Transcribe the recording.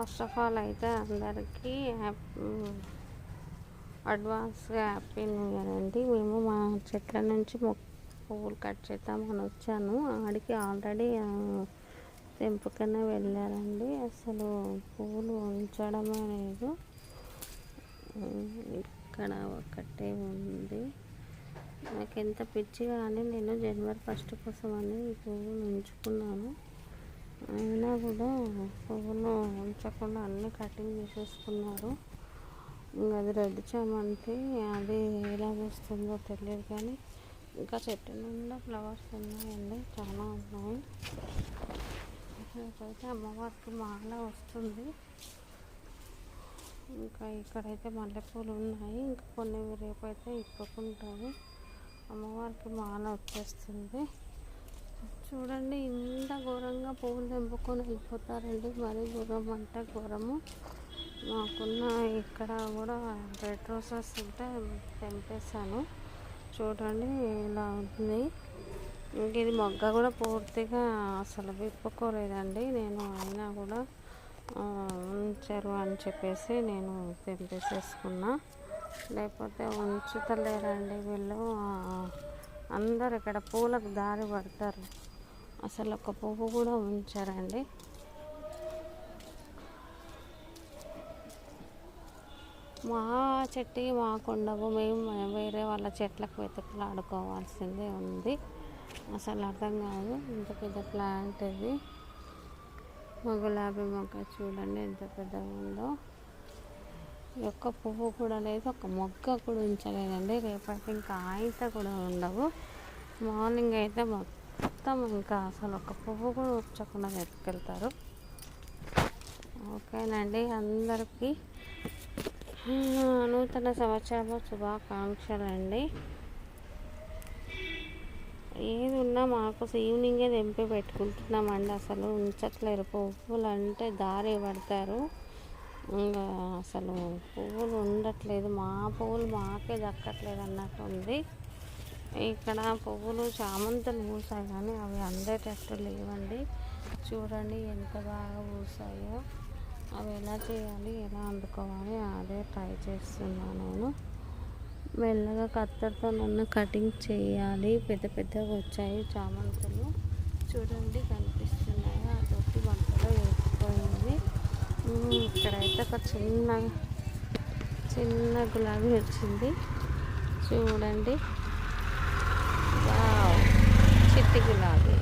First of all అయితే అందరికీ అడ్వాన్స్గా హ్యాపీ న్యూ ఇయర్ అండి. మేము మా చెట్ల నుంచి పువ్వులు కట్ చేద్దామని వచ్చాను. ఆడికి ఆల్రెడీ తెంపుకనే వెళ్ళారండి. అసలు పువ్వులు ఉంచడమే లేదు. ఇక్కడ ఒకటే ఉంది. నాకు ఎంత పిచ్చి కానీ నేను జనవరి 1 కోసం అని ఈ పువ్వులు ఉంచుకున్నాను. అయినా కూడా పువ్వులు ఉంచకుండా అన్నీ కటింగ్ చేసేసుకున్నారు. ఇంకా అది రెడ్ చామంతి అది ఎలా వస్తుందో తెలియదు, కానీ ఇంకా చెట్టు నిండా ఫ్లవర్స్ ఉన్నాయండి, చాలా ఉన్నాయి. రేపైతే అమ్మవారికి మాల వస్తుంది. ఇంకా ఇక్కడైతే మల్లెపూలు ఉన్నాయి, ఇంకా కొన్ని రేపైతే ఇప్పుకుంటారు. అమ్మవారికి మాల వచ్చేస్తుంది. చూడండి, ఇంత ఘోరంగా పువ్వులు తెంపుకొని వెళ్ళిపోతారండి. మరీ ఘోరం అంటే ఘోరము. మాకున్న ఇక్కడ కూడా రెడ్ రోసెస్ ఉంటే తెంపేశాను. చూడండి ఇలా ఉంది. ఇంక ఇది మొగ్గ కూడా పూర్తిగా అసలు విప్పుకోలేదండి. నేను అయినా కూడా ఉంచారు అని చెప్పేసి నేను తెంపేసేసుకున్నా. లేకపోతే ఉంచుతలేరండి వీళ్ళు. అందరు ఇక్కడ పూలకు దారి పడతారు, అసలు ఒక పువ్వు కూడా ఉంచారండి. మా చెట్టు మాకు ఉండవు, మేము వేరే వాళ్ళ చెట్లకు వెతుకులాడుకోవాల్సిందే ఉంది. అసలు అర్థం కాదు. ఇంత పెద్ద ప్లాంట్ ఇది. మా గులాబీ మొక్క చూడండి ఎంత పెద్దగా ఉందో. ఒక్క పువ్వు కూడా లేదు, ఒక మొగ్గ కూడా ఉంచలేదండి. రేపటి ఇంకా ఆయిత కూడా ఉండవు. మార్నింగ్ అయితే మొత్తం ఇంకా అసలు ఒక పువ్వు కూడా ఉంచకుండా ఎత్తుకెళ్తారు. ఓకేనండి, అందరికీ నూతన సంవత్సర శుభాకాంక్షలు అండి. ఏది ఉన్నా మాకు ఈవినింగే తెంపి పెట్టుకుంటున్నామండి. అసలు ఉంచట్లేరు. పువ్వులు అంటే దారి పడతారు. ఇంకా అసలు పువ్వులు ఉండట్లేదు. మా పువ్వులు మాకే దక్కట్లేదు అన్నట్టు ఉంది. ఇక్కడ పువ్వులు చామంతులు పూసాయి, కానీ అవి అందేటట్టు లేవండి. చూడండి ఎంత బాగా పూసాయో. అవి ఎలా చేయాలి, ఎలా అందుకోవాలి అదే ట్రై చేస్తున్నాను నేను. మెల్లగా కత్తెరతో నన్ను కటింగ్ చేయాలి. పెద్ద పెద్దగా వచ్చాయి చామంతులు. చూడండి కనిపిస్తున్నాయి. ఆ తొట్టి మంటలో వేసిపోయింది. ఇక్కడైతే ఒక చిన్న గులాబీ వచ్చింది. చూడండి, వావ్, చిట్టి గులాబీ